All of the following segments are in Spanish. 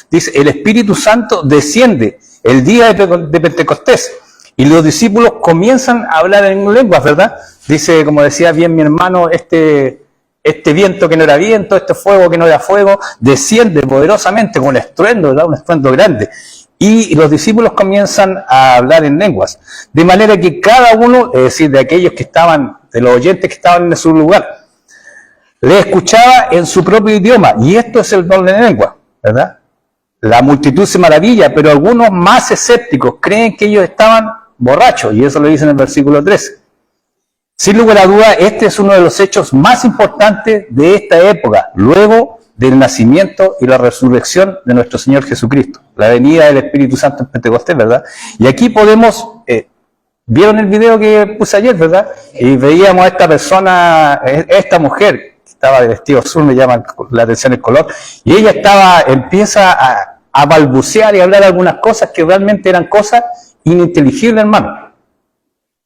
dice, el Espíritu Santo desciende el día de Pentecostés y los discípulos comienzan a hablar en lenguas, ¿verdad? Dice, como decía bien mi hermano, este viento que no era viento, este fuego que no era fuego, desciende poderosamente con un estruendo, ¿verdad? Un estruendo grande. Y los discípulos comienzan a hablar en lenguas. De manera que cada uno, es decir, de aquellos que estaban, de los oyentes que estaban en su lugar, le escuchaba en su propio idioma. Y esto es el don de lengua, ¿verdad? La multitud se maravilla, pero algunos más escépticos creen que ellos estaban borrachos. Y eso lo dice en el versículo 13. Sin lugar a duda, este es uno de los hechos más importantes de esta época, luego del nacimiento y la resurrección de nuestro Señor Jesucristo, la venida del Espíritu Santo en Pentecostés, ¿verdad? Y aquí podemos, vieron el video que puse ayer, ¿verdad? Y veíamos a esta persona, esta mujer, que estaba de vestido azul, me llama la atención el color, y ella empieza a balbucear y a hablar algunas cosas que realmente eran cosas ininteligibles, hermano.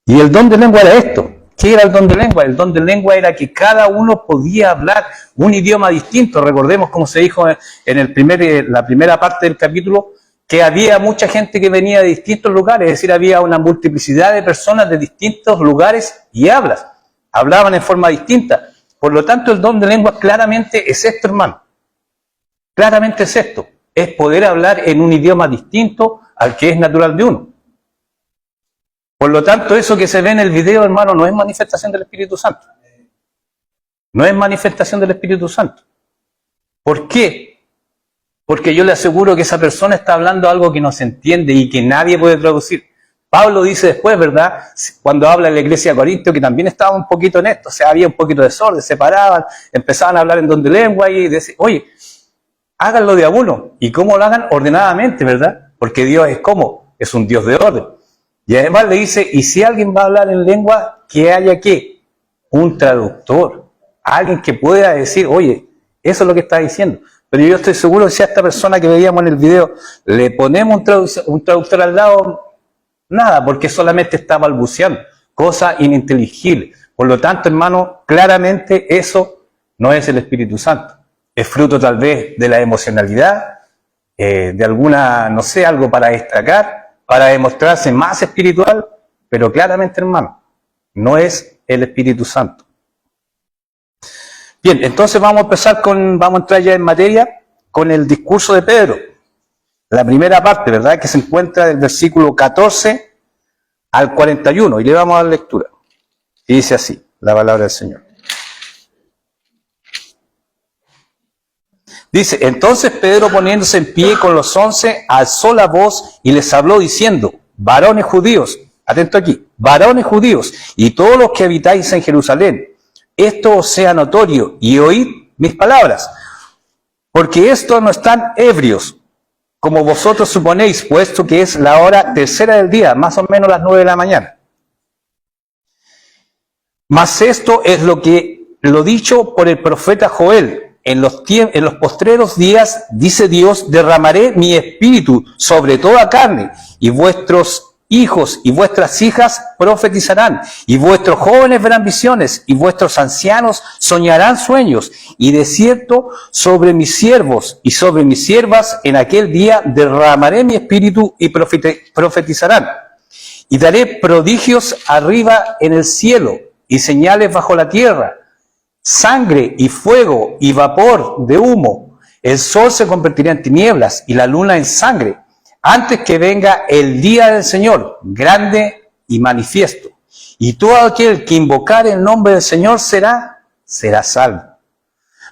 Y el don de lengua era esto. ¿Qué era el don de lengua? El don de lengua era que cada uno podía hablar un idioma distinto. Recordemos, como se dijo en la primera parte del capítulo, que había mucha gente que venía de distintos lugares, es decir, había una multiplicidad de personas de distintos lugares y hablas. Hablaban en forma distinta. Por lo tanto, el don de lengua claramente es esto, hermano. Claramente es esto. Es poder hablar en un idioma distinto al que es natural de uno. Por lo tanto, eso que se ve en el video, hermano, no es manifestación del Espíritu Santo. No es manifestación del Espíritu Santo. ¿Por qué? Porque yo le aseguro que esa persona está hablando algo que no se entiende y que nadie puede traducir. Pablo dice después, ¿verdad? Cuando habla en la iglesia de Corinto, que también estaba un poquito en esto, o sea, había un poquito de desorden, se paraban, empezaban a hablar en don de lengua y decían, oye, háganlo de a uno. ¿Y cómo lo hagan? Ordenadamente, ¿verdad? Porque Dios es como, es un Dios de orden. Y además le dice, y si alguien va a hablar en lengua, que haya ¿qué? Un traductor. Alguien que pueda decir, oye, eso es lo que está diciendo. Pero yo estoy seguro que si a esta persona que veíamos en el video le ponemos un traductor al lado, nada, porque solamente está balbuceando, cosa ininteligible. Por lo tanto, hermano, claramente eso no es el Espíritu Santo. Es fruto tal vez de la emocionalidad, de alguna, no sé, algo para destacar, para demostrarse más espiritual, pero claramente, hermano, no es el Espíritu Santo. Bien, entonces vamos a entrar ya en materia con el discurso de Pedro. La primera parte, ¿verdad?, que se encuentra del versículo 14 al 41, y le vamos a dar lectura. Y dice así, la palabra del Señor. Dice, entonces Pedro, poniéndose en pie con los 11, alzó la voz y les habló diciendo, varones judíos, atento aquí, varones judíos, y todos los que habitáis en Jerusalén, esto os sea notorio, y oíd mis palabras, porque estos no están ebrios, como vosotros suponéis, puesto que es la hora tercera del día, más o menos las 9 de la mañana. Mas esto es lo dicho por el profeta Joel. En los postreros días, dice Dios, derramaré mi espíritu sobre toda carne, y vuestros hijos y vuestras hijas profetizarán, y vuestros jóvenes verán visiones, y vuestros ancianos soñarán sueños, y de cierto sobre mis siervos y sobre mis siervas en aquel día derramaré mi espíritu y profetizarán. Y daré prodigios arriba en el cielo, y señales bajo la tierra, sangre y fuego y vapor de humo. El sol se convertirá en tinieblas y la luna en sangre, antes que venga el día del Señor, grande y manifiesto. Y todo aquel que invocare el nombre del Señor será salvo.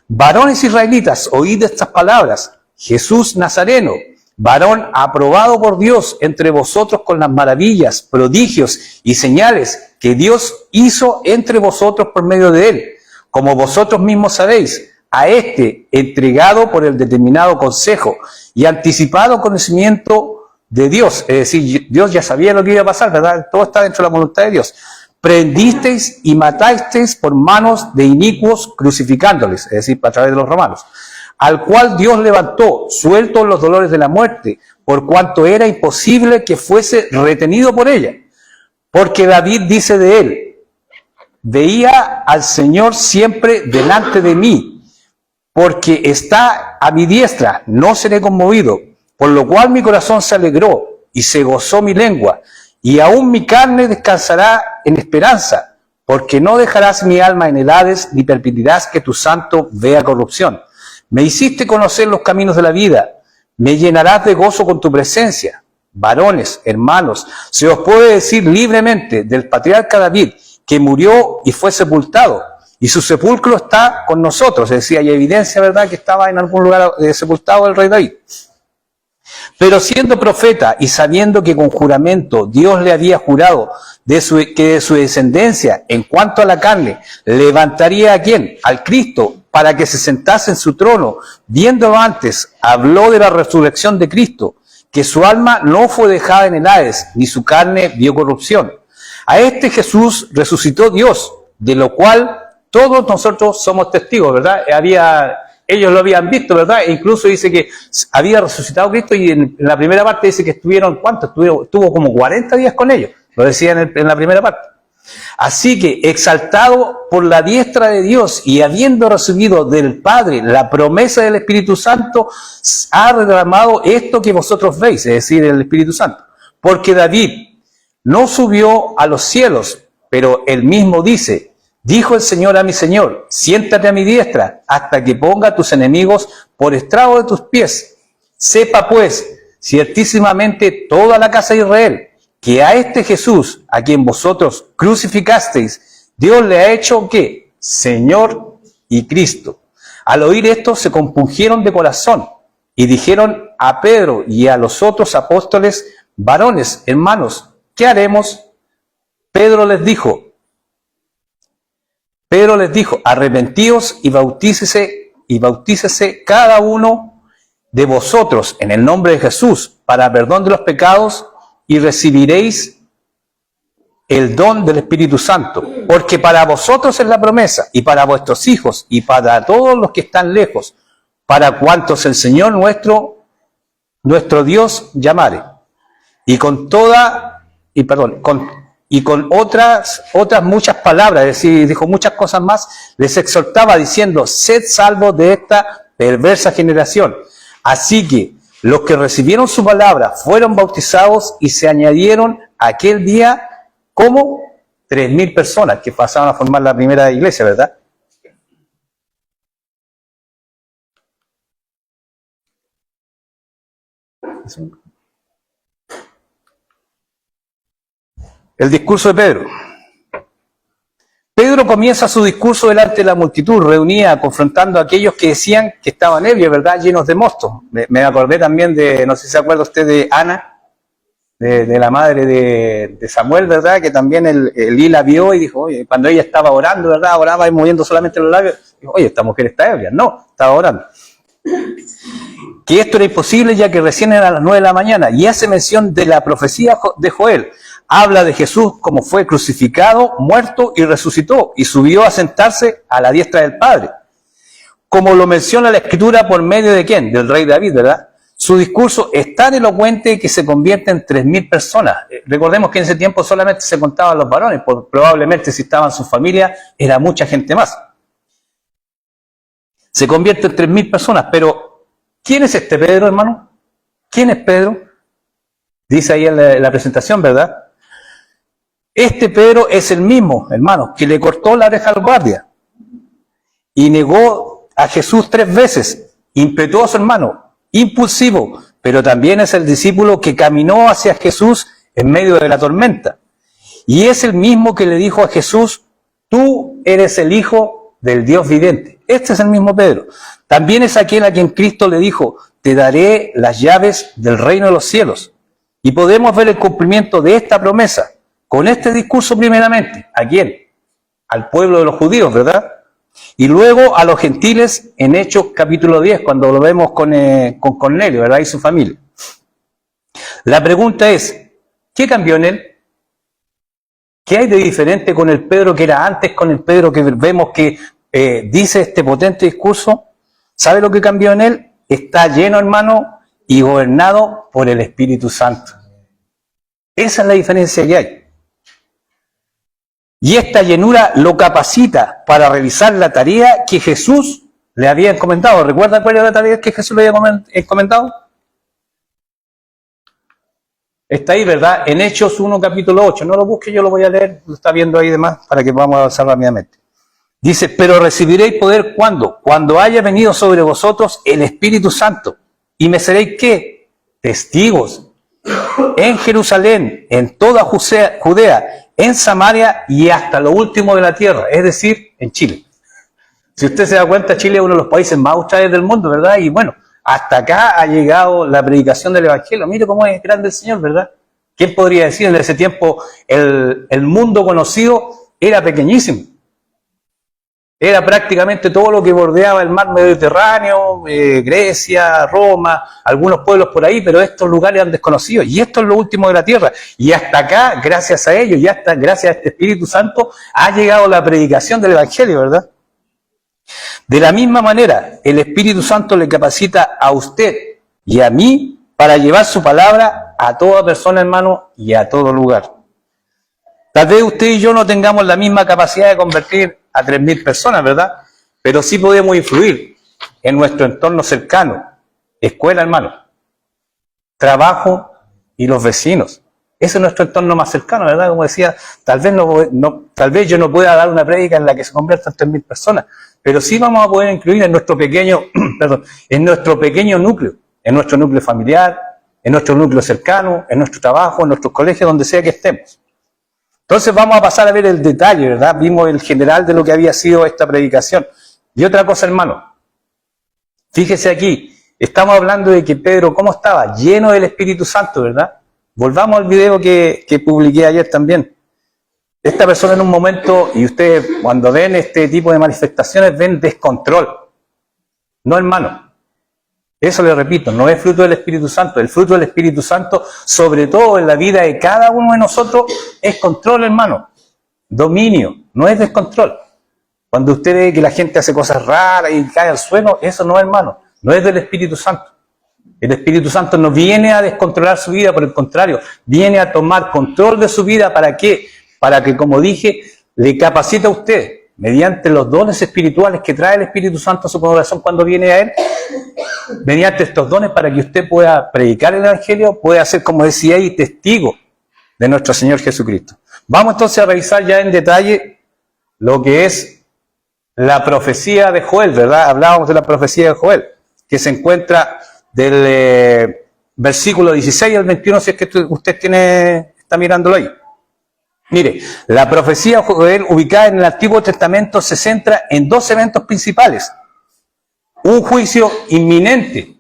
Varones israelitas, oíd estas palabras. Jesús Nazareno, varón aprobado por Dios entre vosotros con las maravillas, prodigios y señales que Dios hizo entre vosotros por medio de él. Como vosotros mismos sabéis, a este entregado por el determinado consejo y anticipado conocimiento de Dios, es decir, Dios ya sabía lo que iba a pasar, ¿verdad? Todo está dentro de la voluntad de Dios. Prendisteis y matasteis por manos de inicuos crucificándoles, es decir, a través de los romanos, al cual Dios levantó, sueltos los dolores de la muerte, por cuanto era imposible que fuese retenido por ella. Porque David dice de él, veía al Señor siempre delante de mí, porque está a mi diestra, no seré conmovido, por lo cual mi corazón se alegró y se gozó mi lengua, y aún mi carne descansará en esperanza, porque no dejarás mi alma en el Hades, ni permitirás que tu santo vea corrupción. Me hiciste conocer los caminos de la vida, me llenarás de gozo con tu presencia. Varones, hermanos, se os puede decir libremente del patriarca David, que murió y fue sepultado, y su sepulcro está con nosotros. Es decir, hay evidencia, ¿verdad?, que estaba en algún lugar sepultado el rey David. Pero siendo profeta y sabiendo que con juramento Dios le había jurado que de su descendencia, en cuanto a la carne, levantaría a ¿quién? Al Cristo, para que se sentase en su trono, viéndolo antes, habló de la resurrección de Cristo, que su alma no fue dejada en el Hades, ni su carne vio corrupción. A este Jesús resucitó Dios, de lo cual todos nosotros somos testigos, ¿verdad? Ellos lo habían visto, ¿verdad? E incluso dice que había resucitado Cristo, y en la primera parte dice que estuvieron, ¿cuánto? Estuvo como 40 días con ellos, lo decía en la primera parte. Así que, exaltado por la diestra de Dios y habiendo recibido del Padre la promesa del Espíritu Santo, ha derramado esto que vosotros veis, es decir, el Espíritu Santo. Porque David no subió a los cielos, pero él mismo dice: dijo el Señor a mi Señor, siéntate a mi diestra, hasta que ponga a tus enemigos por estrado de tus pies. Sepa pues, ciertísimamente toda la casa de Israel, que a este Jesús, a quien vosotros crucificasteis, Dios le ha hecho, ¿qué? Señor y Cristo. Al oír esto se compungieron de corazón, y dijeron a Pedro y a los otros apóstoles: varones, hermanos, ¿qué haremos? Pedro les dijo, arrepentíos y bautícese cada uno de vosotros en el nombre de Jesús para perdón de los pecados, y recibiréis el don del Espíritu Santo. Porque para vosotros es la promesa, y para vuestros hijos, y para todos los que están lejos, para cuantos el Señor nuestro Dios llamare. Y con otras muchas palabras, es decir, dijo muchas cosas más, les exhortaba diciendo: sed salvos de esta perversa generación. Así que los que recibieron su palabra fueron bautizados, y se añadieron aquel día como 3.000 personas que pasaban a formar la primera iglesia, ¿verdad? El discurso de Pedro. Pedro comienza su discurso delante de la multitud reunida, confrontando a aquellos que decían que estaban ebrios, ¿verdad?, llenos de mosto. Me acordé también de, no sé si se acuerda usted de Ana, de la madre de Samuel, ¿verdad?, que también Elí la vio y dijo, oye, cuando ella estaba orando, ¿verdad?, oraba y moviendo solamente los labios, dijo, oye, esta mujer está ebria. No, estaba orando. Que esto era imposible, ya que recién eran las 9 de la mañana, y hace mención de la profecía de Joel. Habla de Jesús como fue crucificado, muerto y resucitó, y subió a sentarse a la diestra del Padre. Como lo menciona la Escritura por medio de ¿quién? Del rey David, ¿verdad? Su discurso es tan elocuente que se convierte en 3.000 personas. Recordemos que en ese tiempo solamente se contaban los varones, probablemente si estaban sus familias era mucha gente más. Se convierte en 3.000 personas, pero ¿quién es este Pedro, hermano? ¿Quién es Pedro? Dice ahí en la presentación, ¿verdad? Este Pedro es el mismo, hermano, que le cortó la oreja al guardia y negó a Jesús 3 veces, impetuoso, hermano, impulsivo, pero también es el discípulo que caminó hacia Jesús en medio de la tormenta. Y es el mismo que le dijo a Jesús: tú eres el Hijo del Dios viviente. Este es el mismo Pedro. También es aquel a quien Cristo le dijo: te daré las llaves del reino de los cielos. Y podemos ver el cumplimiento de esta promesa con este discurso primeramente. ¿A quién? Al pueblo de los judíos, ¿verdad? Y luego a los gentiles en Hechos capítulo 10, cuando lo vemos con Cornelio, ¿verdad? Y su familia. La pregunta es, ¿qué cambió en él? ¿Qué hay de diferente con el Pedro que era antes, con el Pedro que vemos que dice este potente discurso? ¿Sabe lo que cambió en él? Está lleno, hermano, y gobernado por el Espíritu Santo. Esa es la diferencia que hay. Y esta llenura lo capacita para realizar la tarea que Jesús le había encomendado. ¿Recuerda cuál era la tarea que Jesús le había encomendado? Está ahí, ¿verdad? En Hechos 1, capítulo 8. No lo busque, yo lo voy a leer, lo está viendo ahí demás, para que vamos a avanzar rápidamente. Dice, pero recibiréis poder ¿cuándo? Cuando haya venido sobre vosotros el Espíritu Santo. Y me seréis, ¿qué? Testigos. En Jerusalén, en toda Judea, en Samaria y hasta lo último de la tierra. Es decir, en Chile. Si usted se da cuenta, Chile es uno de los países más australes del mundo, ¿verdad? Y bueno, hasta acá ha llegado la predicación del Evangelio. Mire cómo es grande el Señor, ¿verdad? ¿Quién podría decir? En ese tiempo el mundo conocido era pequeñísimo. Era prácticamente todo lo que bordeaba el mar Mediterráneo, Grecia, Roma, algunos pueblos por ahí, pero estos lugares eran desconocidos. Y esto es lo último de la tierra. Y hasta acá, gracias a ellos, y hasta gracias a este Espíritu Santo, ha llegado la predicación del Evangelio, ¿verdad? De la misma manera, el Espíritu Santo le capacita a usted y a mí para llevar su palabra a toda persona, hermano, y a todo lugar. Tal vez usted y yo no tengamos la misma capacidad de convertir a 3.000 personas, ¿verdad? Pero sí podemos influir en nuestro entorno cercano, escuela, hermano, trabajo y los vecinos. Ese es nuestro entorno más cercano, ¿verdad? Como decía, tal vez yo no pueda dar una prédica en la que se conviertan 3.000 personas, pero sí vamos a poder incluir en nuestro pequeño, en nuestro pequeño núcleo, en nuestro núcleo familiar, en nuestro núcleo cercano, en nuestro trabajo, en nuestros colegios, donde sea que estemos. Entonces vamos a pasar a ver el detalle, ¿verdad? Vimos el general de lo que había sido esta predicación. Y otra cosa, hermano, fíjese aquí, estamos hablando de que Pedro, ¿cómo estaba? Lleno del Espíritu Santo, ¿verdad? Volvamos al video que publiqué ayer también. Esta persona en un momento, y ustedes cuando ven este tipo de manifestaciones, ven descontrol. No, hermano. Eso le repito, no es fruto del Espíritu Santo. El fruto del Espíritu Santo, sobre todo en la vida de cada uno de nosotros, es control, hermano. Dominio, no es descontrol. Cuando usted ve que la gente hace cosas raras y cae al suelo, eso no, hermano, no es del Espíritu Santo. El Espíritu Santo no viene a descontrolar su vida, por el contrario, viene a tomar control de su vida. ¿Para qué? Para que, como dije, le capacite a usted, mediante los dones espirituales que trae el Espíritu Santo a su corazón cuando viene a Él, mediante estos dones para que usted pueda predicar el Evangelio, pueda ser, como decía ahí, testigo de nuestro Señor Jesucristo. Vamos entonces a revisar ya en detalle lo que es la profecía de Joel, ¿verdad? Hablábamos de la profecía de Joel, que se encuentra del versículo 16 al 21, si es que usted está mirándolo ahí. Mire, la profecía de Joel, ubicada en el Antiguo Testamento, se centra en dos eventos principales. Un juicio inminente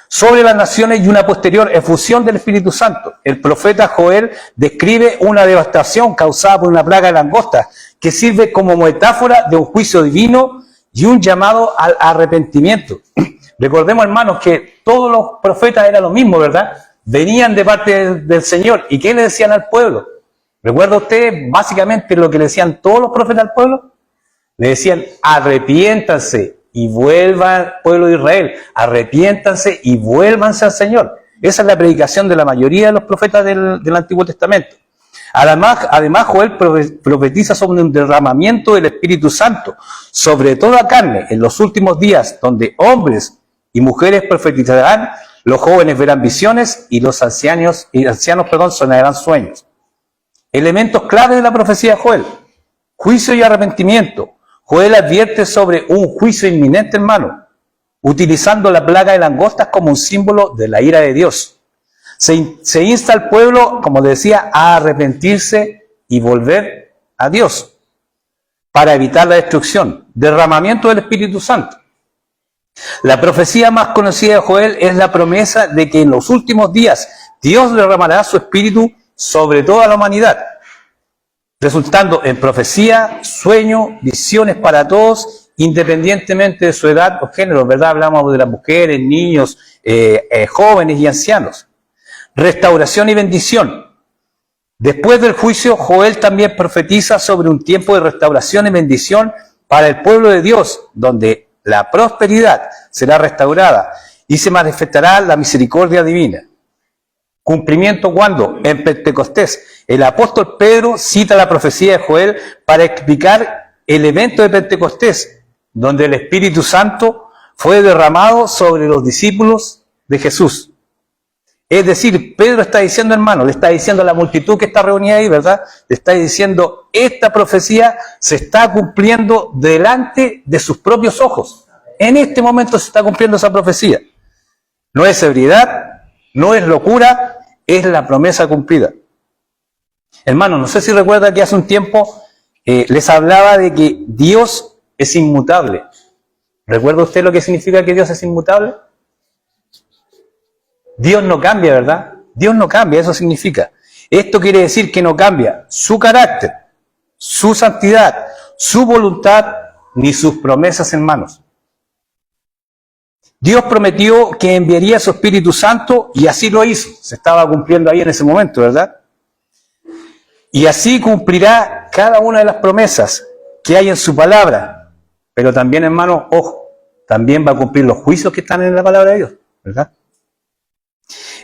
sobre las naciones y una posterior efusión del Espíritu Santo. El profeta Joel describe una devastación causada por una plaga de langostas que sirve como metáfora de un juicio divino y un llamado al arrepentimiento. Recordemos, hermanos, que todos los profetas eran lo mismo, ¿verdad? Venían de parte del Señor. ¿Y qué le decían al pueblo? ¿Recuerda usted básicamente lo que le decían todos los profetas al pueblo? Le decían, arrepiéntanse y vuelvan, pueblo de Israel, arrepiéntanse y vuélvanse al Señor. Esa es la predicación de la mayoría de los profetas del Antiguo Testamento. Además, Joel profetiza sobre un derramamiento del Espíritu Santo sobre toda carne en los últimos días, donde hombres y mujeres profetizarán, los jóvenes verán visiones y los ancianos sonarán sueños. Elementos clave de la profecía de Joel: juicio y arrepentimiento. Joel advierte sobre un juicio inminente, hermano, utilizando la plaga de langostas como un símbolo de la ira de Dios. Se insta al pueblo, como decía, a arrepentirse y volver a Dios para evitar la destrucción. Derramamiento del Espíritu Santo. La profecía más conocida de Joel es la promesa de que en los últimos días Dios derramará su Espíritu sobre toda la humanidad, resultando en profecía, sueño, visiones para todos, independientemente de su edad o género, ¿verdad? Hablamos de las mujeres, niños, jóvenes y ancianos. Restauración y bendición. Después del juicio, Joel también profetiza sobre un tiempo de restauración y bendición para el pueblo de Dios, donde la prosperidad será restaurada y se manifestará la misericordia divina. ¿Cumplimiento cuándo? En Pentecostés. El apóstol Pedro cita la profecía de Joel para explicar el evento de Pentecostés, donde el Espíritu Santo fue derramado sobre los discípulos de Jesús. Es decir, Pedro está diciendo, hermano, le está diciendo a la multitud que está reunida ahí, ¿verdad? Le está diciendo, esta profecía se está cumpliendo delante de sus propios ojos. En este momento se está cumpliendo esa profecía. No es ebriedad, no es locura, es la promesa cumplida. Hermano, no sé si recuerda que hace un tiempo les hablaba de que Dios es inmutable. ¿Recuerda usted lo que significa que Dios es inmutable? Dios no cambia, ¿verdad? Dios no cambia, eso significa. Esto quiere decir que no cambia su carácter, su santidad, su voluntad, ni sus promesas, hermanos. Dios prometió que enviaría su Espíritu Santo y así lo hizo. Se estaba cumpliendo ahí en ese momento, ¿verdad? Y así cumplirá cada una de las promesas que hay en su palabra. Pero también, hermano, ojo, también va a cumplir los juicios que están en la palabra de Dios, ¿verdad?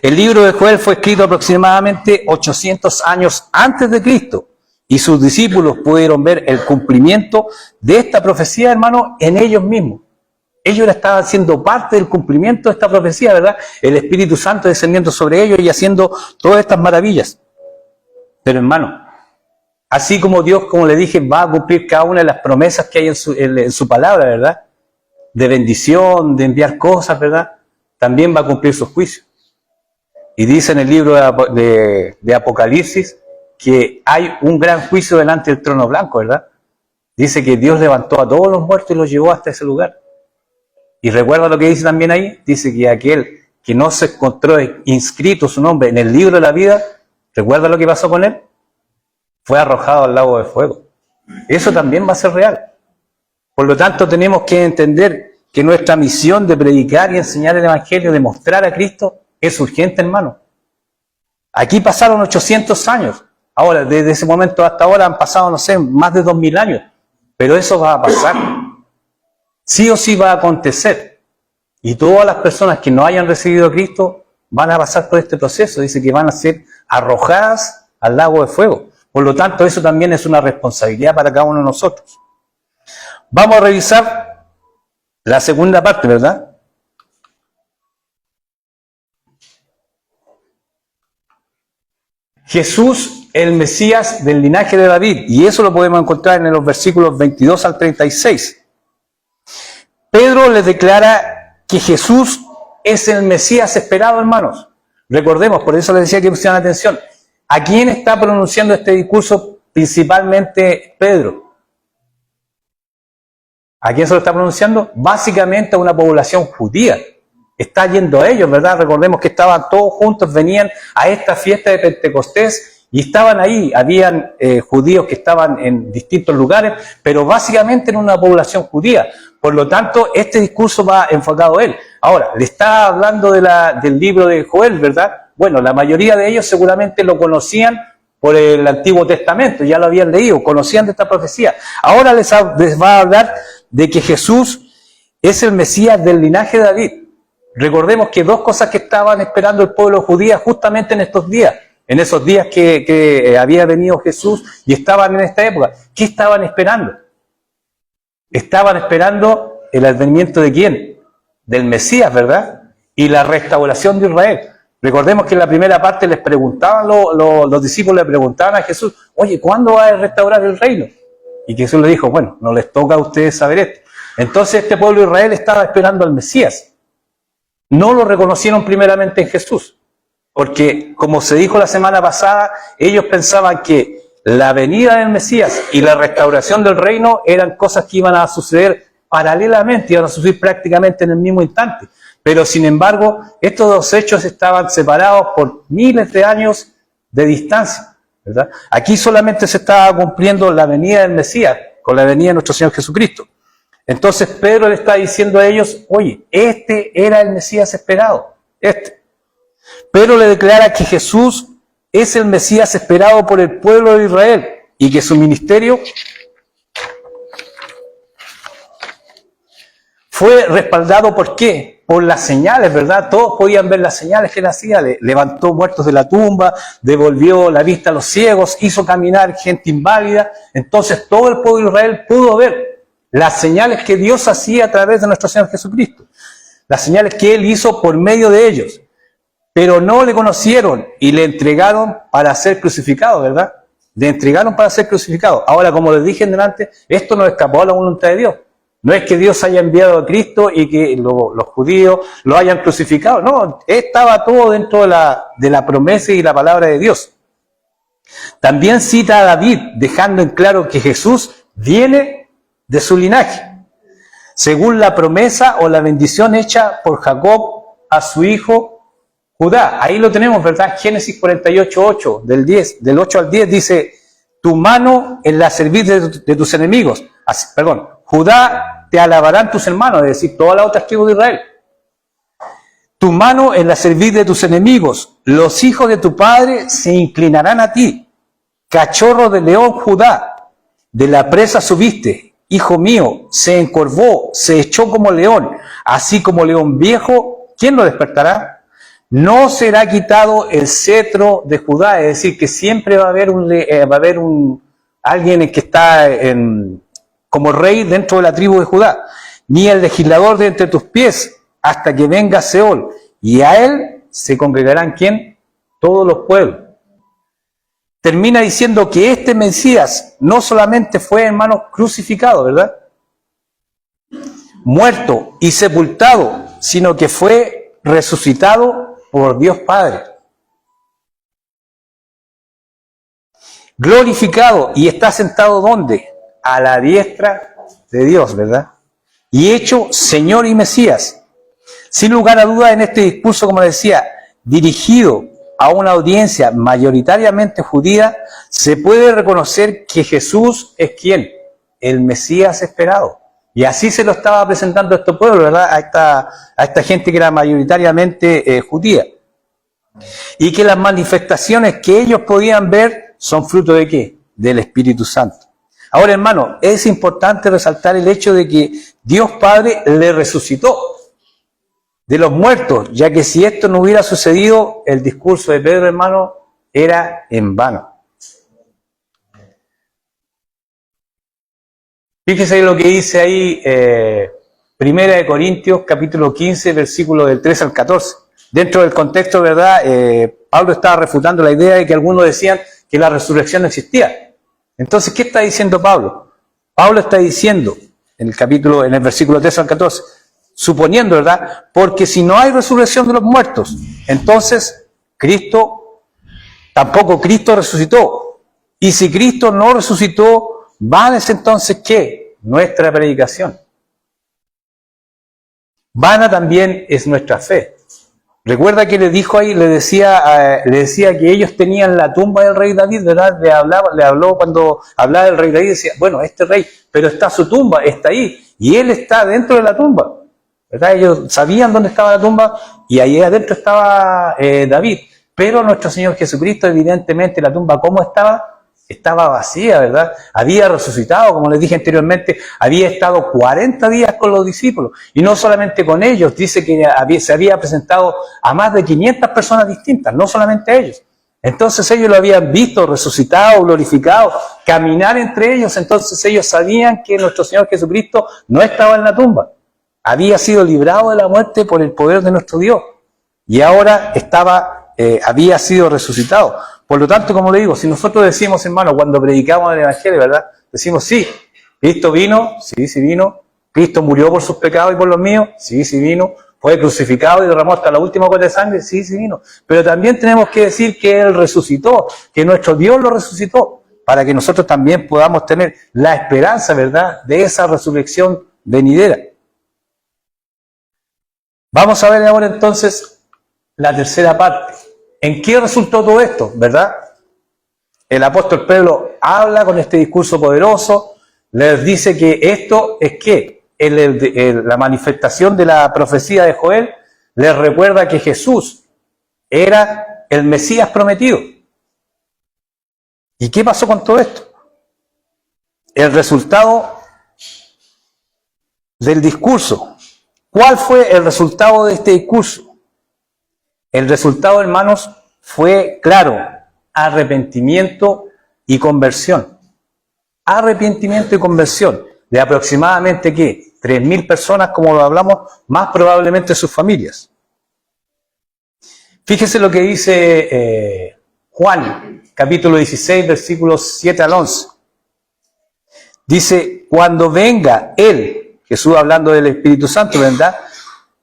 El libro de Joel fue escrito aproximadamente 800 años antes de Cristo y sus discípulos pudieron ver el cumplimiento de esta profecía, hermano, en ellos mismos. Ellos estaban siendo parte del cumplimiento de esta profecía, ¿verdad? El Espíritu Santo descendiendo sobre ellos y haciendo todas estas maravillas. Pero, hermano, así como Dios, como le dije, va a cumplir cada una de las promesas que hay en su palabra, ¿verdad? De bendición, de enviar cosas, ¿verdad? También va a cumplir sus juicios. Y dice en el libro de Apocalipsis que hay un gran juicio delante del trono blanco, ¿verdad? Dice que Dios levantó a todos los muertos y los llevó hasta ese lugar. Y recuerda lo que dice también ahí, dice que aquel que no se encontró inscrito su nombre en el libro de la vida, ¿recuerda lo que pasó con él? Fue arrojado al lago de fuego. Eso también va a ser real. Por lo tanto, tenemos que entender que nuestra misión de predicar y enseñar el Evangelio, de mostrar a Cristo, es urgente, hermano. Aquí pasaron 800 años. Ahora, desde ese momento hasta ahora han pasado, no sé, más de 2000 años. Pero eso va a pasar. Sí o sí va a acontecer. Y todas las personas que no hayan recibido a Cristo van a pasar por este proceso. Dice que van a ser arrojadas al lago de fuego. Por lo tanto, eso también es una responsabilidad para cada uno de nosotros. Vamos a revisar la segunda parte, ¿verdad? Jesús, el Mesías del linaje de David. Y eso lo podemos encontrar en los versículos 22 al 36. Pedro les declara que Jesús es el Mesías esperado, hermanos. Recordemos, por eso les decía que pusieran atención. ¿A quién está pronunciando este discurso principalmente Pedro? ¿A quién se lo está pronunciando? Básicamente a una población judía. Está yendo a ellos, ¿verdad? Recordemos que estaban todos juntos, venían a esta fiesta de Pentecostés y estaban ahí. Habían judíos que estaban en distintos lugares, pero básicamente en una población judía. Por lo tanto, este discurso va enfocado a él. Ahora, le está hablando del libro de Joel, ¿verdad? Bueno, la mayoría de ellos seguramente lo conocían por el Antiguo Testamento, ya lo habían leído, conocían de esta profecía. Ahora les va a hablar de que Jesús es el Mesías del linaje de David. Recordemos que dos cosas que estaban esperando el pueblo judío justamente en estos días, en esos días que había venido Jesús y estaban en esta época. ¿Qué estaban esperando? Estaban esperando el advenimiento de ¿quién? Del Mesías, ¿verdad? Y la restauración de Israel. Recordemos que en la primera parte les preguntaban, los discípulos le preguntaban a Jesús, oye, ¿cuándo va a restaurar el reino? Y Jesús le dijo, bueno, no les toca a ustedes saber esto. Entonces este pueblo de Israel estaba esperando al Mesías. No lo reconocieron primeramente en Jesús, porque como se dijo la semana pasada, ellos pensaban que la venida del Mesías y la restauración del reino eran cosas que iban a suceder paralelamente, iban a suceder prácticamente en el mismo instante. Pero sin embargo, estos dos hechos estaban separados por miles de años de distancia, ¿verdad? Aquí solamente se estaba cumpliendo la venida del Mesías, con la venida de nuestro Señor Jesucristo. Entonces Pedro le está diciendo a ellos, oye, este era el Mesías esperado, este. Pedro le declara que Jesús es el Mesías esperado por el pueblo de Israel y que su ministerio fue respaldado ¿por qué? Por las señales, ¿verdad? Todos podían ver las señales que él hacía. Levantó muertos de la tumba, devolvió la vista a los ciegos, hizo caminar gente inválida. Entonces todo el pueblo de Israel pudo ver las señales que Dios hacía a través de nuestro Señor Jesucristo, las señales que Él hizo por medio de ellos, pero no le conocieron y le entregaron para ser crucificado, ¿verdad? Le entregaron para ser crucificado. Ahora, como les dije en delante, esto no escapó a la voluntad de Dios. No es que Dios haya enviado a Cristo y que los judíos lo hayan crucificado. No, estaba todo dentro de la promesa y la palabra de Dios. También cita a David, dejando en claro que Jesús viene de su linaje, según la promesa o la bendición hecha por Jacob a su hijo Judá. Ahí lo tenemos, ¿verdad? Génesis 48:8, del 8 al 10 dice: tu mano en la cerviz de tus enemigos. Judá, te alabarán tus hermanos, es decir, todas las otras tribus de Israel. Tu mano en la cerviz de tus enemigos, los hijos de tu padre se inclinarán a ti. Cachorro de león, Judá, de la presa subiste, hijo mío, se encorvó, se echó como león, así como león viejo, ¿quién lo despertará? No será quitado el cetro de Judá, es decir, que siempre va a haber alguien que está como rey dentro de la tribu de Judá, ni el legislador de entre tus pies, hasta que venga Seol, y a él se congregarán, ¿quién? Todos los pueblos. Termina diciendo que este Mesías no solamente fue, hermanos, crucificado, ¿verdad? Muerto y sepultado, sino que fue resucitado por Dios Padre. Glorificado y está sentado ¿dónde? A la diestra de Dios, ¿verdad? Y hecho Señor y Mesías. Sin lugar a duda, en este discurso, como decía, dirigido a una audiencia mayoritariamente judía, se puede reconocer que Jesús es ¿quién? El Mesías esperado. Y así se lo estaba presentando a este pueblo, ¿verdad? A esta gente que era mayoritariamente judía. Y que las manifestaciones que ellos podían ver son fruto ¿de qué? Del Espíritu Santo. Ahora, hermano, es importante resaltar el hecho de que Dios Padre le resucitó de los muertos, ya que si esto no hubiera sucedido, el discurso de Pedro, hermano, era en vano. Fíjese lo que dice ahí, Primera de Corintios, capítulo 15, versículo del 13 al 14. Dentro del contexto, ¿verdad? Pablo estaba refutando la idea de que algunos decían que la resurrección no existía. Entonces, ¿qué está diciendo Pablo? Pablo está diciendo, en el versículo 13 al 14, suponiendo, ¿verdad? Porque si no hay resurrección de los muertos, entonces tampoco Cristo resucitó. Y si Cristo no resucitó, ¿vana es entonces qué? Nuestra predicación. Vana también es nuestra fe. Recuerda que le dijo ahí, le decía que ellos tenían la tumba del rey David, ¿verdad? Le habló cuando hablaba del rey David, decía, bueno, este rey, pero está su tumba, está ahí, y él está dentro de la tumba, ¿verdad? Ellos sabían dónde estaba la tumba, y ahí adentro estaba David, pero nuestro Señor Jesucristo, evidentemente, la tumba, ¿cómo estaba? Estaba vacía, ¿verdad? Había resucitado, como les dije anteriormente, había estado 40 días con los discípulos, y no solamente con ellos, dice que se había presentado a más de 500 personas distintas, no solamente a ellos. Entonces ellos lo habían visto resucitado, glorificado, caminar entre ellos, entonces ellos sabían que nuestro Señor Jesucristo no estaba en la tumba, había sido librado de la muerte por el poder de nuestro Dios, y ahora había sido resucitado. Por lo tanto, como le digo, si nosotros decimos, hermano, cuando predicamos el Evangelio, ¿verdad? Decimos, sí, Cristo vino, sí, sí vino. Cristo murió por sus pecados y por los míos, sí, sí vino. Fue crucificado y derramó hasta la última gota de sangre, sí, sí vino. Pero también tenemos que decir que Él resucitó, que nuestro Dios lo resucitó, para que nosotros también podamos tener la esperanza, ¿verdad?, de esa resurrección venidera. Vamos a ver ahora entonces la tercera parte. ¿En qué resultó todo esto? ¿Verdad? El apóstol Pedro habla con este discurso poderoso, les dice que esto es ¿qué? La manifestación de la profecía de Joel les recuerda que Jesús era el Mesías prometido. ¿Y qué pasó con todo esto? El resultado del discurso. ¿Cuál fue el resultado de este discurso? El resultado, hermanos, fue claro: arrepentimiento y conversión. Arrepentimiento y conversión. de aproximadamente, ¿qué? 3.000 personas, como lo hablamos, más probablemente sus familias. Fíjese lo que dice Juan, capítulo 16, versículos 7 al 11. Dice, cuando venga Él, Jesús hablando del Espíritu Santo, ¿verdad?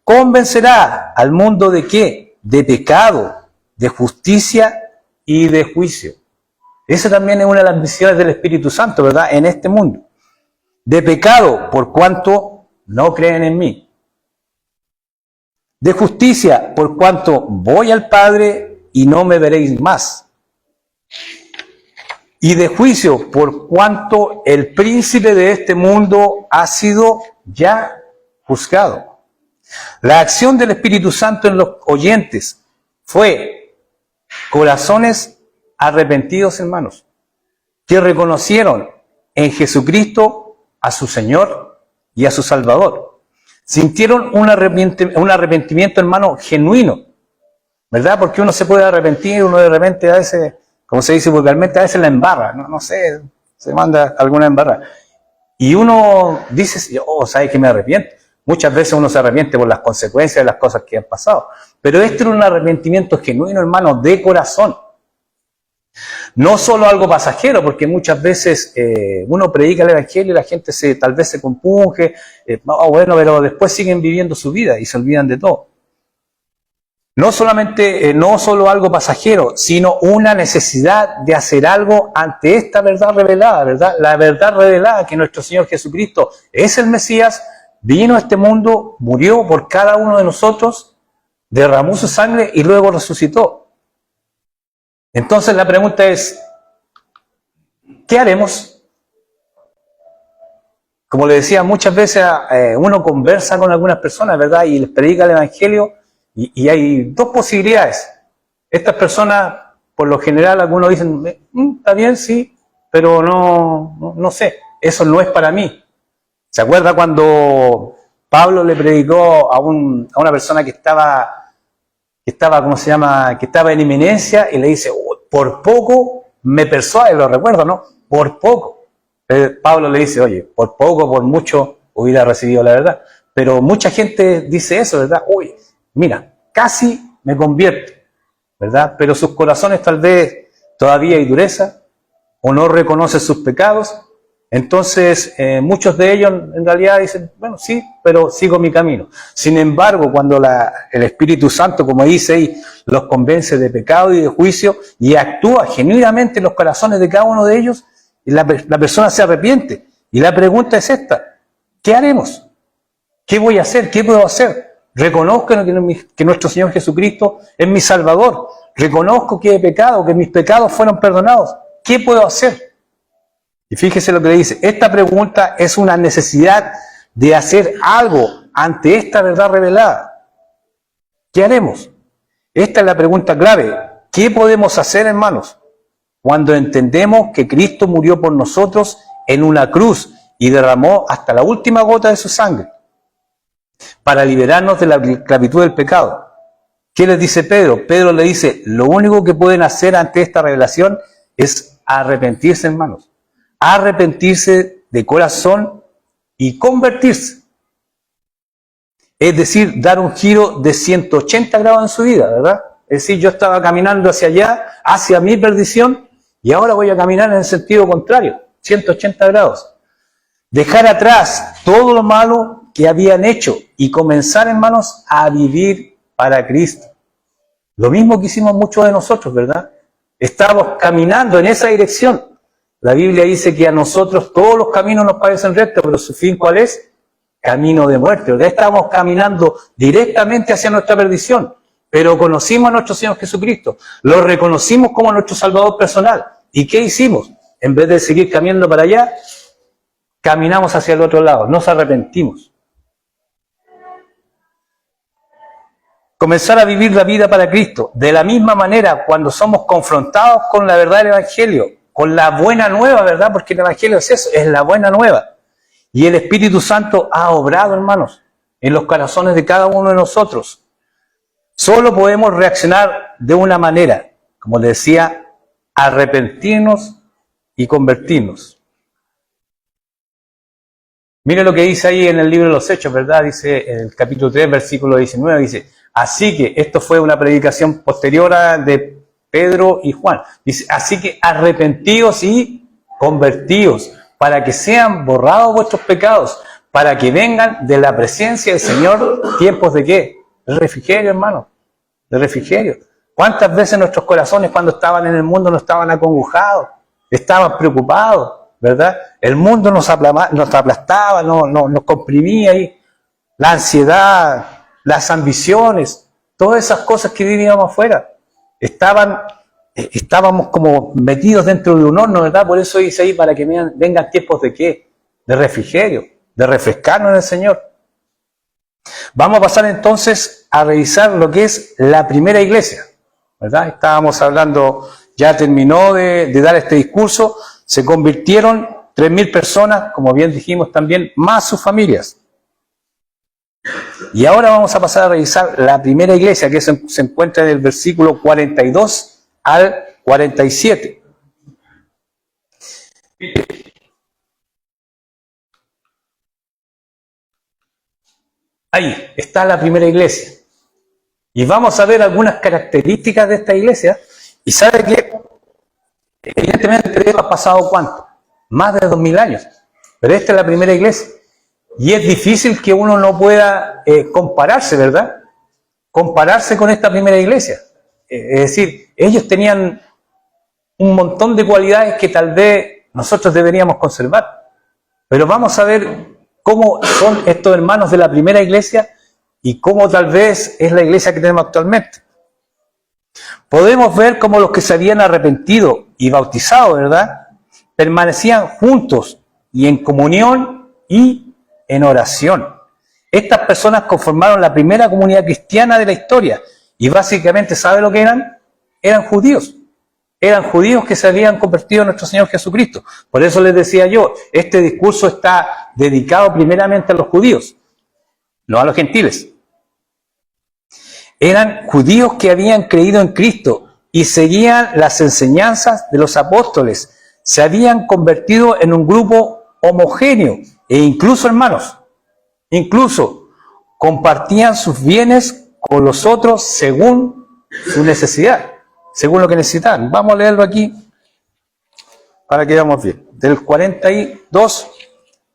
Convencerá al mundo de ¿qué? De pecado, de justicia y de juicio. Esa también es una de las misiones del Espíritu Santo, ¿verdad? En este mundo. De pecado, por cuanto no creen en mí. De justicia, por cuanto voy al Padre y no me veréis más. Y de juicio, por cuanto el príncipe de este mundo ha sido ya juzgado. La acción del Espíritu Santo en los oyentes fue corazones arrepentidos, hermanos, que reconocieron en Jesucristo a su Señor y a su Salvador. Sintieron un arrepentimiento, hermano, genuino, ¿verdad? Porque uno se puede arrepentir, uno de repente a veces, como se dice vulgarmente, a veces la embarra, no sé, se manda alguna embarra. Y uno dice, oh, ¿sabes que me arrepiento? Muchas veces uno se arrepiente por las consecuencias de las cosas que han pasado. Pero este era un arrepentimiento genuino, hermano, de corazón. No solo algo pasajero, porque muchas veces uno predica el Evangelio y la gente tal vez se compunge, bueno, pero después siguen viviendo su vida y se olvidan de todo. No solo algo pasajero, sino una necesidad de hacer algo ante esta verdad revelada, ¿verdad? La verdad revelada que nuestro Señor Jesucristo es el Mesías, vino a este mundo, murió por cada uno de nosotros, derramó su sangre y luego resucitó. Entonces la pregunta es, ¿qué haremos? Como le decía, muchas veces uno conversa con algunas personas, ¿verdad? Y les predica el Evangelio y hay dos posibilidades. Estas personas, por lo general, algunos dicen, está bien, sí, pero no sé, eso no es para mí. ¿Se acuerda cuando Pablo le predicó a una persona que estaba, ¿cómo se llama? Que estaba en inminencia y le dice, por poco me persuade, lo recuerdo, ¿no? Por poco. Pablo le dice, oye, por poco, por mucho hubiera recibido la verdad. Pero mucha gente dice eso, ¿verdad? Uy, mira, casi me convierto, ¿verdad? Pero sus corazones tal vez todavía hay dureza o no reconocen sus pecados. Entonces, muchos de ellos en realidad dicen, bueno, sí, pero sigo mi camino. Sin embargo, cuando el Espíritu Santo, como dice ahí, los convence de pecado y de juicio y actúa genuinamente en los corazones de cada uno de ellos, la persona se arrepiente. Y la pregunta es esta, ¿qué haremos? ¿Qué voy a hacer? ¿Qué puedo hacer? Reconozco que nuestro Señor Jesucristo es mi Salvador. Reconozco que he pecado, que mis pecados fueron perdonados. ¿Qué puedo hacer? Y fíjese lo que le dice, esta pregunta es una necesidad de hacer algo ante esta verdad revelada. ¿Qué haremos? Esta es la pregunta clave. ¿Qué podemos hacer, hermanos? Cuando entendemos que Cristo murió por nosotros en una cruz y derramó hasta la última gota de su sangre para liberarnos de la esclavitud del pecado. ¿Qué les dice Pedro? Pedro le dice, lo único que pueden hacer ante esta revelación es arrepentirse, hermanos. Arrepentirse de corazón y convertirse. Es decir, dar un giro de 180 grados en su vida, ¿verdad? Es decir, yo estaba caminando hacia allá, hacia mi perdición, y ahora voy a caminar en el sentido contrario, 180 grados. Dejar atrás todo lo malo que habían hecho y comenzar, hermanos, a vivir para Cristo. Lo mismo que hicimos muchos de nosotros, ¿verdad? Estábamos caminando en esa dirección. La Biblia dice que a nosotros todos los caminos nos parecen rectos, pero su fin, ¿cuál es? Camino de muerte. ¿Verdad? Estábamos caminando directamente hacia nuestra perdición, pero conocimos a nuestro Señor Jesucristo, lo reconocimos como nuestro Salvador personal. ¿Y qué hicimos? En vez de seguir caminando para allá, caminamos hacia el otro lado, nos arrepentimos. Comenzar a vivir la vida para Cristo. De la misma manera, cuando somos confrontados con la verdad del Evangelio, con la buena nueva, ¿verdad? Porque el Evangelio es eso, es la buena nueva. Y el Espíritu Santo ha obrado, hermanos, en los corazones de cada uno de nosotros. Solo podemos reaccionar de una manera, como les decía, arrepentirnos y convertirnos. Mire lo que dice ahí en el libro de los Hechos, ¿verdad? Dice en el capítulo 3, versículo 19, dice, así que esto fue una predicación posterior a de Pedro y Juan. Dice, así que arrepentíos y convertíos, para que sean borrados vuestros pecados, para que vengan de la presencia del Señor tiempos de ¿qué? De refrigerio, hermano, de refrigerio. ¿Cuántas veces nuestros corazones cuando estaban en el mundo no estaban acongojados? Estaban preocupados, ¿verdad? El mundo nos aplastaba, nos comprimía ahí. La ansiedad, las ambiciones, todas esas cosas que vivíamos afuera. Estábamos como metidos dentro de un horno, ¿verdad? Por eso dice ahí, para que vengan tiempos de ¿qué? De refrigerio, de refrescarnos en el Señor. Vamos a pasar entonces a revisar lo que es la primera iglesia, ¿verdad? Estábamos hablando, ya terminó de dar este discurso, se convirtieron 3.000 personas, como bien dijimos también, más sus familias. Y ahora vamos a pasar a revisar la primera iglesia, que se encuentra en el versículo 42 al 47. Ahí está la primera iglesia. Y vamos a ver algunas características de esta iglesia. Y sabe que, evidentemente, ha pasado ¿cuánto? Más de 2.000 años. Pero esta es la primera iglesia. Y es difícil que uno no pueda compararse, ¿verdad? Compararse con esta primera iglesia. Es decir, ellos tenían un montón de cualidades que tal vez nosotros deberíamos conservar. Pero vamos a ver cómo son estos hermanos de la primera iglesia y cómo tal vez es la iglesia que tenemos actualmente. Podemos ver cómo los que se habían arrepentido y bautizado, ¿verdad?, permanecían juntos y en comunión y en oración. Estas personas conformaron la primera comunidad cristiana de la historia y básicamente, ¿sabe lo que eran? Eran judíos. Eran judíos que se habían convertido en nuestro Señor Jesucristo. Por eso les decía yo, este discurso está dedicado primeramente a los judíos, no a los gentiles. Eran judíos que habían creído en Cristo y seguían las enseñanzas de los apóstoles. Se habían convertido en un grupo homogéneo e incluso, hermanos, incluso compartían sus bienes con los otros según su necesidad, según lo que necesitaban. Vamos a leerlo aquí para que veamos bien. Del 42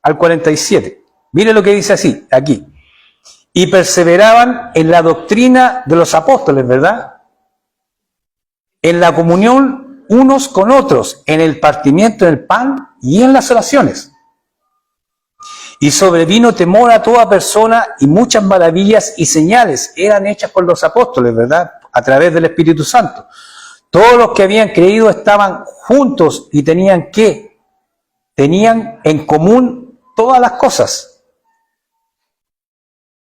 al 47. Mire lo que dice así, aquí. Y perseveraban en la doctrina de los apóstoles, ¿verdad? En la comunión unos con otros, en el partimiento del pan y en las oraciones. Y sobrevino temor a toda persona y muchas maravillas y señales eran hechas por los apóstoles, ¿verdad? A través del Espíritu Santo. Todos los que habían creído estaban juntos y tenían en común todas las cosas.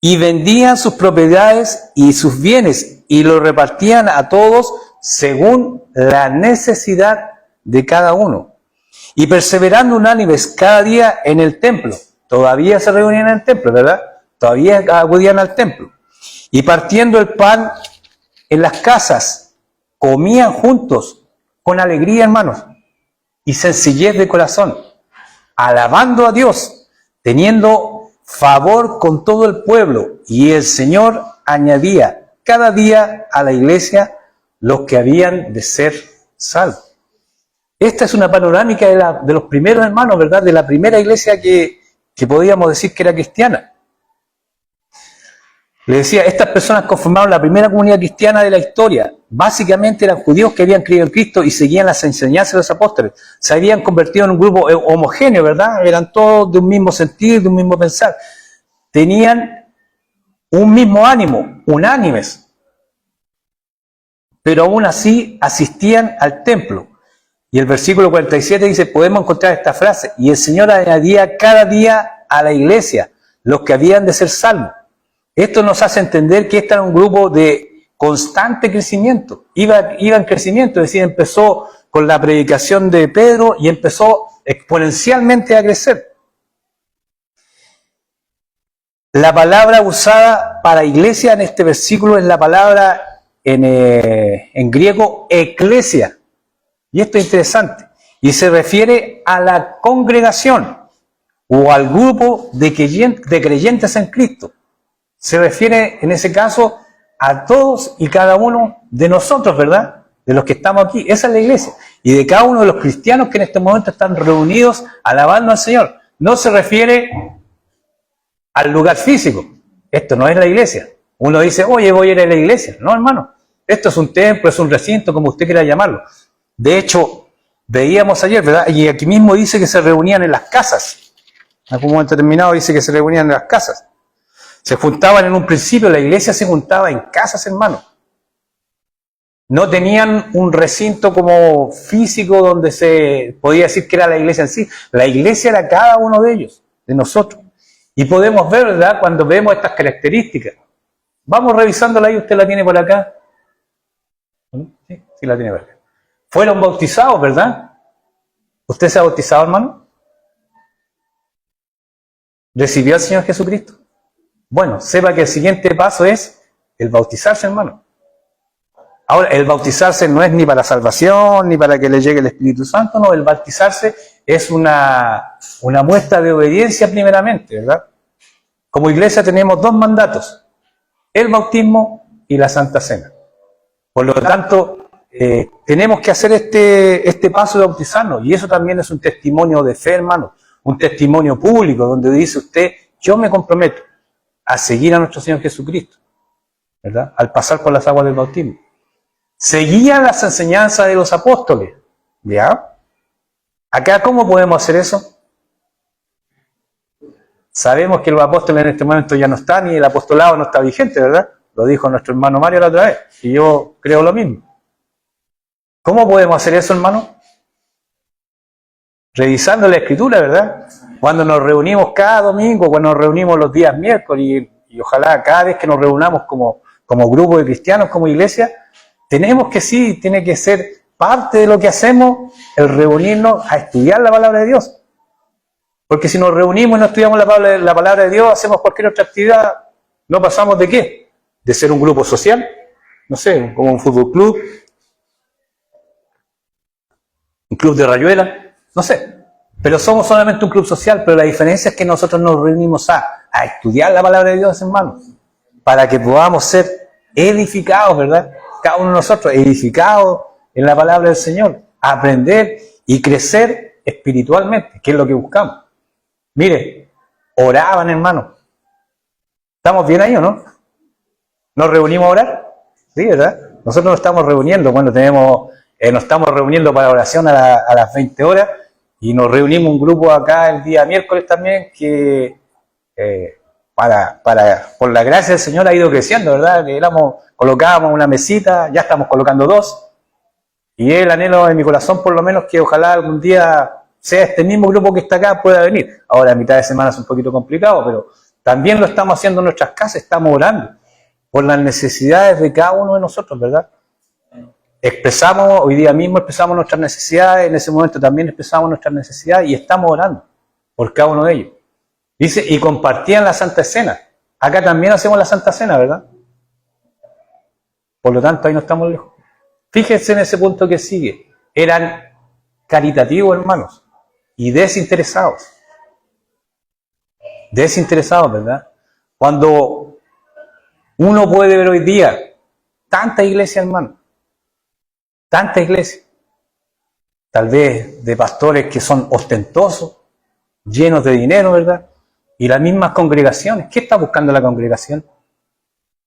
Y vendían sus propiedades y sus bienes y los repartían a todos según la necesidad de cada uno. Y perseverando unánimes cada día en el templo. Todavía se reunían en el templo, ¿verdad? Todavía acudían al templo. Y partiendo el pan en las casas, comían juntos con alegría, hermanos, y sencillez de corazón, alabando a Dios, teniendo favor con todo el pueblo, y el Señor añadía cada día a la iglesia los que habían de ser salvos. Esta es una panorámica de los primeros hermanos, ¿verdad? De la primera iglesia que podíamos decir que era cristiana. Le decía, estas personas conformaron la primera comunidad cristiana de la historia. Básicamente eran judíos que habían creído en Cristo y seguían las enseñanzas de los apóstoles. Se habían convertido en un grupo homogéneo, ¿verdad? Eran todos de un mismo sentir, de un mismo pensar. Tenían un mismo ánimo, unánimes. Pero aún así asistían al templo. Y el versículo 47 dice, podemos encontrar esta frase, y el Señor añadía cada día a la iglesia los que habían de ser salvos. Esto nos hace entender que este era un grupo de constante crecimiento. Iba en crecimiento, es decir, empezó con la predicación de Pedro y empezó exponencialmente a crecer. La palabra usada para iglesia en este versículo es la palabra en griego eclesia. Y esto es interesante. Y se refiere a la congregación o al grupo de creyentes en Cristo. Se refiere en ese caso a todos y cada uno de nosotros, ¿verdad? De los que estamos aquí. Esa es la iglesia. Y de cada uno de los cristianos que en este momento están reunidos alabando al Señor. No se refiere al lugar físico. Esto no es la iglesia. Uno dice, oye, voy a ir a la iglesia. No, hermano. Esto es un templo, es un recinto, como usted quiera llamarlo. De hecho, veíamos ayer, ¿verdad? Y aquí mismo dice que se reunían en las casas. En algún momento determinado dice que se reunían en las casas. Se juntaban en un principio, la iglesia se juntaba en casas, hermano. No tenían un recinto como físico donde se podía decir que era la iglesia en sí. La iglesia era cada uno de ellos, de nosotros. Y podemos ver, ¿verdad? Cuando vemos estas características. Vamos revisándola ahí, usted la tiene por acá. Sí, sí la tiene por acá. Fueron bautizados, ¿verdad? ¿Usted se ha bautizado, hermano? ¿Recibió al Señor Jesucristo? Bueno, sepa que el siguiente paso es el bautizarse, hermano. Ahora, el bautizarse no es ni para salvación, ni para que le llegue el Espíritu Santo, no, el bautizarse es una muestra de obediencia primeramente, ¿verdad? Como iglesia tenemos dos mandatos, el bautismo y la Santa Cena. Por lo tanto, tenemos que hacer este paso de bautizarnos, y eso también es un testimonio de fe, hermano, un testimonio público, donde dice usted, yo me comprometo a seguir a nuestro Señor Jesucristo, ¿verdad? Al pasar por las aguas del bautismo. Seguía las enseñanzas de los apóstoles, ¿ya? Acá, ¿cómo podemos hacer eso? Sabemos que los apóstoles en este momento ya no están y el apostolado no está vigente, ¿verdad? Lo dijo nuestro hermano Mario la otra vez, y yo creo lo mismo. ¿Cómo podemos hacer eso, hermano? Revisando la Escritura, ¿verdad? Cuando nos reunimos cada domingo, cuando nos reunimos los días miércoles, y ojalá cada vez que nos reunamos como grupo de cristianos, como iglesia, tenemos que tiene que ser parte de lo que hacemos, el reunirnos a estudiar la palabra de Dios. Porque si nos reunimos y no estudiamos la palabra de Dios, hacemos cualquier otra actividad, ¿no pasamos de qué? De ser un grupo social, no sé, como un fútbol club, un club de rayuela, no sé. Pero somos solamente un club social, pero la diferencia es que nosotros nos reunimos a estudiar la palabra de Dios, hermanos, para que podamos ser edificados, ¿verdad? Cada uno de nosotros edificados en la palabra del Señor, aprender y crecer espiritualmente, que es lo que buscamos. Mire, oraban, hermanos. ¿Estamos bien ahí o no? ¿Nos reunimos a orar? Sí, ¿verdad? Nosotros nos estamos reuniendo, nos estamos reuniendo para oración a las 20 horas, y nos reunimos un grupo acá el día miércoles también, que por la gracia del Señor ha ido creciendo, ¿verdad? Colocábamos una mesita, ya estamos colocando dos, y el anhelo de mi corazón por lo menos que ojalá algún día sea este mismo grupo que está acá pueda venir. Ahora a mitad de semana es un poquito complicado, pero también lo estamos haciendo en nuestras casas, estamos orando por las necesidades de cada uno de nosotros, ¿verdad? Hoy día mismo expresamos nuestras necesidades, en ese momento también expresamos nuestras necesidades y estamos orando por cada uno de ellos. Dice, y compartían la Santa Cena. Acá también hacemos la Santa Cena, ¿verdad? Por lo tanto, ahí no estamos lejos. Fíjense en ese punto que sigue. Eran caritativos, hermanos, y desinteresados. Desinteresados, ¿verdad? Cuando uno puede ver hoy día tanta iglesia, hermano, tanta iglesia, tal vez de pastores que son ostentosos, llenos de dinero, ¿verdad? Y las mismas congregaciones. ¿Qué está buscando la congregación?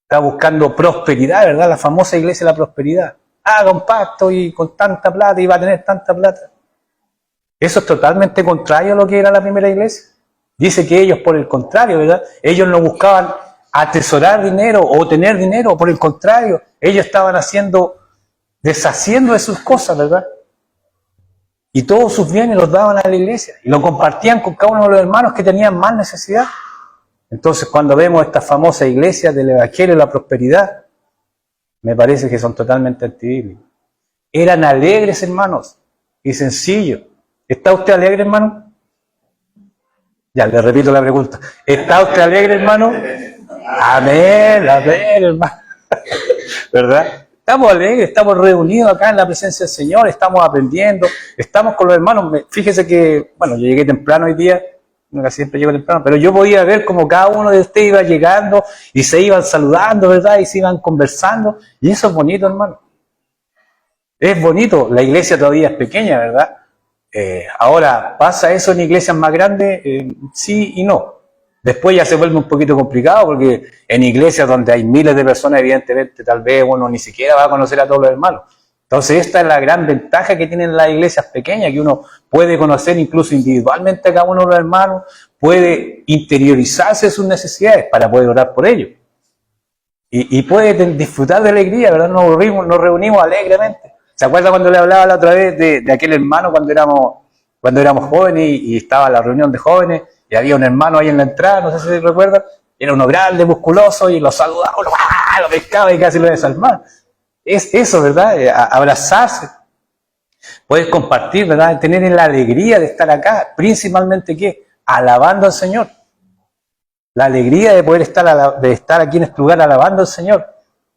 Está buscando prosperidad, ¿verdad? La famosa iglesia de la prosperidad. Haga un pacto y con tanta plata y va a tener tanta plata. Eso es totalmente contrario a lo que era la primera iglesia. Dice que ellos, por el contrario, ¿verdad? Ellos no buscaban atesorar dinero o tener dinero, por el contrario, ellos estaban deshaciendo de sus cosas, ¿verdad? Y todos sus bienes los daban a la iglesia y lo compartían con cada uno de los hermanos que tenían más necesidad. Entonces, cuando vemos estas famosas iglesias del Evangelio de la prosperidad, me parece que son totalmente antibíblicas. Eran alegres, hermanos, y sencillos. ¿Está usted alegre, hermano? Ya, le repito la pregunta. ¿Está usted alegre, hermano? Amén, hermano. ¿Verdad? Estamos alegres, estamos reunidos acá en la presencia del Señor, estamos aprendiendo, estamos con los hermanos. Fíjese que, yo llegué temprano hoy día, Uno casi siempre llega temprano, pero yo podía ver como cada uno de ustedes iba llegando y se iban saludando, ¿verdad? Y se iban conversando. Y eso es bonito, hermano. Es bonito. La iglesia todavía es pequeña, ¿verdad? Ahora, ¿pasa eso en iglesias más grandes? Sí y no. Después ya se vuelve un poquito complicado porque en iglesias donde hay miles de personas, evidentemente, tal vez uno ni siquiera va a conocer a todos los hermanos. Entonces, esta es la gran ventaja que tienen las iglesias pequeñas, que uno puede conocer incluso individualmente a cada uno de los hermanos, puede interiorizarse sus necesidades para poder orar por ellos. Y puede disfrutar de alegría, ¿verdad? Nos reunimos alegremente. ¿Se acuerda cuando le hablaba la otra vez de aquel hermano cuando éramos jóvenes y estaba la reunión de jóvenes y había un hermano ahí en la entrada, no sé si se recuerdan, era uno grande, musculoso y lo saludaba, lo pescaba y casi lo desarmaba. Es eso, ¿verdad? Abrazarse, poder compartir, ¿verdad? Tener la alegría de estar acá, principalmente ¿qué? Alabando al Señor. La alegría de poder estar aquí en este lugar alabando al Señor.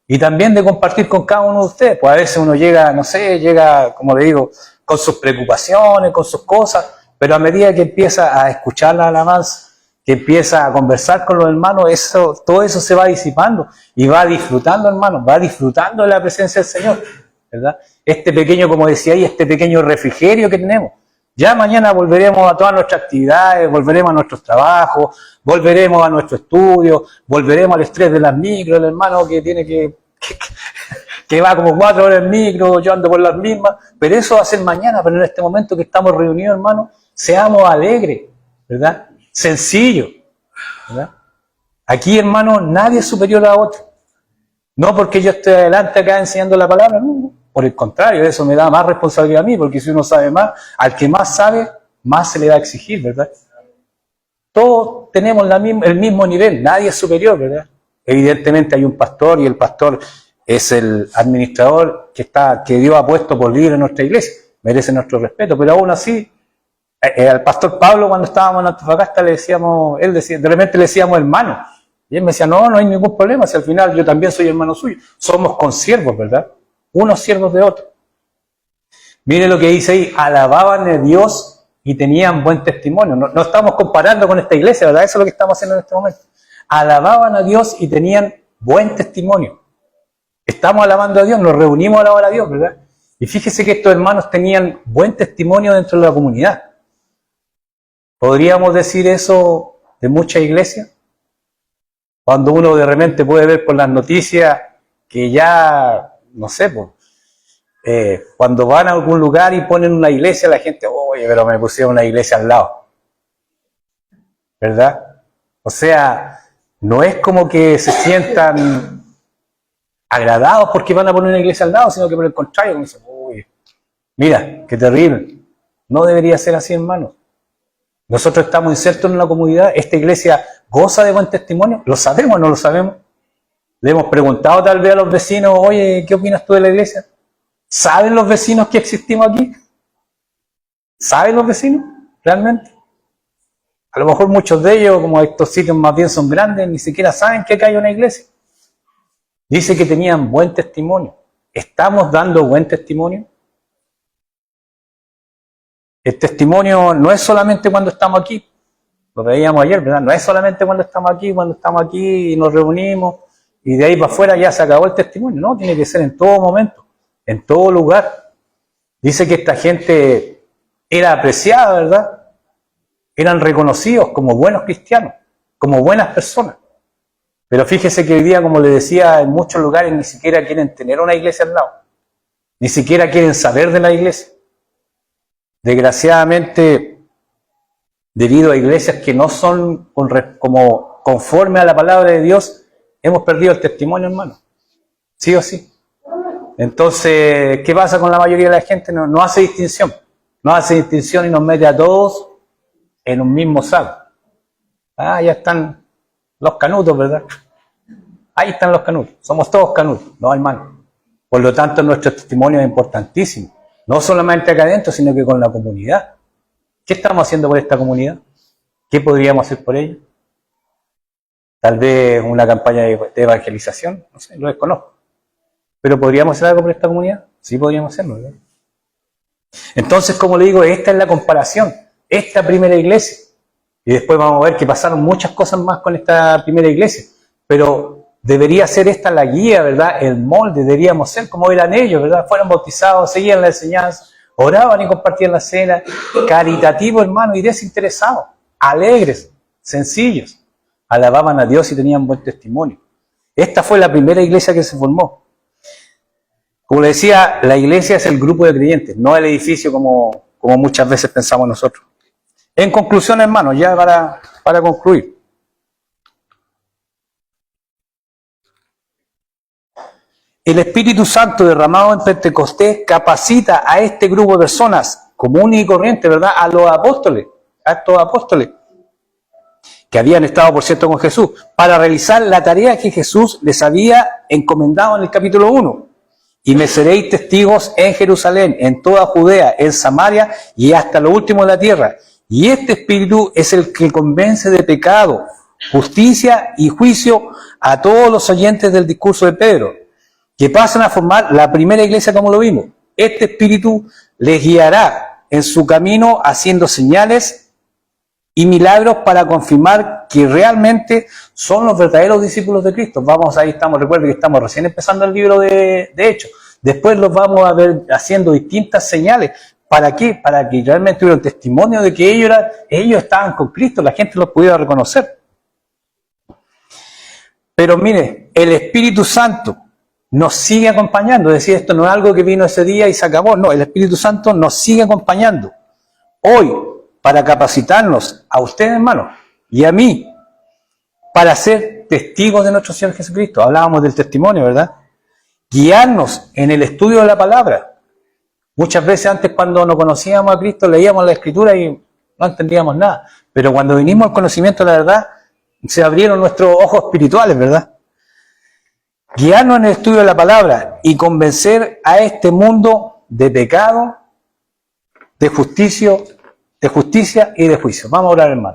Y también de compartir con cada uno de ustedes. Pues a veces uno llega, no sé, como le digo, con sus preocupaciones, con sus cosas, pero a medida que empieza a escuchar la alabanza, que empieza a conversar con los hermanos, todo eso se va disipando y va disfrutando, hermanos, va disfrutando de la presencia del Señor, ¿verdad? Este pequeño, como decía ahí, este pequeño refrigerio que tenemos. Ya mañana volveremos a todas nuestras actividades, volveremos a nuestros trabajos, volveremos a nuestro estudio, volveremos al estrés de las micros, el hermano que tiene que va como 4 horas en micro, yo ando por las mismas, pero eso va a ser mañana, pero en este momento que estamos reunidos, hermanos, seamos alegres, ¿verdad? Sencillo, ¿verdad? Aquí, hermanos, nadie es superior a otro. No porque yo esté adelante acá enseñando la palabra, no. Por el contrario, eso me da más responsabilidad a mí, porque si uno sabe más, al que más sabe, más se le va a exigir, ¿verdad? Todos tenemos el mismo nivel, nadie es superior, ¿verdad? Evidentemente hay un pastor y el pastor es el administrador que Dios ha puesto por líder en nuestra iglesia, merece nuestro respeto, pero aún así, al pastor Pablo cuando estábamos en Antofagasta de repente le decíamos hermano, y él me decía, no hay ningún problema, si al final yo también soy hermano suyo, somos consiervos, ¿verdad? Unos siervos de otros. Mire lo que dice ahí, alababan a Dios y tenían buen testimonio. No estamos comparando con esta iglesia, ¿verdad? Eso es lo que estamos haciendo en este momento. Alababan a Dios y tenían buen testimonio. Estamos alabando a Dios, nos reunimos a alabar a Dios, ¿verdad? Y fíjese que estos hermanos tenían buen testimonio dentro de la comunidad. ¿Podríamos decir eso de muchas iglesias? Cuando uno de repente puede ver por las noticias que ya, no sé, pues, cuando van a algún lugar y ponen una iglesia, la gente, oye, pero me pusieron una iglesia al lado. ¿Verdad? O sea, no es como que se sientan agradados porque van a poner una iglesia al lado, sino que por el contrario, como dicen, uy, mira, qué terrible. No debería ser así, hermanos. Nosotros estamos insertos en una comunidad, esta iglesia goza de buen testimonio, ¿lo sabemos o no lo sabemos? Le hemos preguntado tal vez a los vecinos, oye, ¿qué opinas tú de la iglesia? ¿Saben los vecinos que existimos aquí? ¿Saben los vecinos realmente? A lo mejor muchos de ellos, como estos sitios más bien son grandes, ni siquiera saben que acá hay una iglesia. Dice que tenían buen testimonio. ¿Estamos dando buen testimonio? El testimonio no es solamente cuando estamos aquí, lo veíamos ayer, ¿verdad? No es solamente cuando estamos aquí y nos reunimos y de ahí para afuera ya se acabó el testimonio. No, tiene que ser en todo momento, en todo lugar. Dice que esta gente era apreciada, ¿verdad? Eran reconocidos como buenos cristianos, como buenas personas. Pero fíjese que hoy día, como le decía, en muchos lugares ni siquiera quieren tener una iglesia al lado. Ni siquiera quieren saber de la iglesia. Desgraciadamente, debido a iglesias que no son como conforme a la palabra de Dios, hemos perdido el testimonio, hermano. Sí o sí. Entonces, ¿qué pasa con la mayoría de la gente? No hace distinción. No hace distinción y nos mete a todos en un mismo saco. Ah, ya están los canutos, ¿verdad? Ahí están los canutos. Somos todos canutos, no hermano. Por lo tanto, nuestro testimonio es importantísimo. No solamente acá adentro, sino que con la comunidad. ¿Qué estamos haciendo por esta comunidad? ¿Qué podríamos hacer por ella? Tal vez una campaña de evangelización, no sé, lo desconozco. ¿Pero podríamos hacer algo por esta comunidad? Sí, podríamos hacerlo, ¿verdad? Entonces, como le digo, esta es la comparación. Esta primera iglesia, Y después vamos a ver que pasaron muchas cosas más con esta primera iglesia. Pero debería ser esta la guía, ¿verdad? El molde, deberíamos ser como eran ellos, ¿verdad? Fueron bautizados, seguían la enseñanza, oraban y compartían la cena. Caritativos, hermano, y desinteresados, alegres, sencillos. Alababan a Dios y tenían buen testimonio. Esta fue la primera iglesia que se formó. Como le decía, la iglesia es el grupo de creyentes, no el edificio como muchas veces pensamos nosotros. En conclusión, hermanos, ya para concluir. El Espíritu Santo derramado en Pentecostés capacita a este grupo de personas comunes y corrientes, ¿verdad? A los apóstoles, a estos apóstoles, que habían estado, por cierto, con Jesús, para realizar la tarea que Jesús les había encomendado en el capítulo 1. Y me seréis testigos en Jerusalén, en toda Judea, en Samaria y hasta lo último de la tierra. Y este Espíritu es el que convence de pecado, justicia y juicio a todos los oyentes del discurso de Pedro, que pasan a formar la primera iglesia como lo vimos. Este Espíritu les guiará en su camino haciendo señales y milagros para confirmar que realmente son los verdaderos discípulos de Cristo. Ahí estamos, recuerden que estamos recién empezando el libro de Hechos. Después los vamos a ver haciendo distintas señales. ¿Para qué? Para que realmente tuvieran testimonio de que ellos estaban con Cristo, la gente los pudiera reconocer. Pero mire, el Espíritu Santo nos sigue acompañando. Es decir, esto no es algo que vino ese día y se acabó. No, el Espíritu Santo nos sigue acompañando. Hoy, para capacitarnos a ustedes, hermanos, y a mí, para ser testigos de nuestro Señor Jesucristo. Hablábamos del testimonio, ¿verdad? Guiarnos en el estudio de la palabra. Muchas veces antes, cuando no conocíamos a Cristo, leíamos la Escritura y no entendíamos nada. Pero cuando vinimos al conocimiento de la verdad, se abrieron nuestros ojos espirituales, ¿verdad? Guiarnos en el estudio de la palabra y convencer a este mundo de pecado, de justicia y de juicio. Vamos a orar, hermano.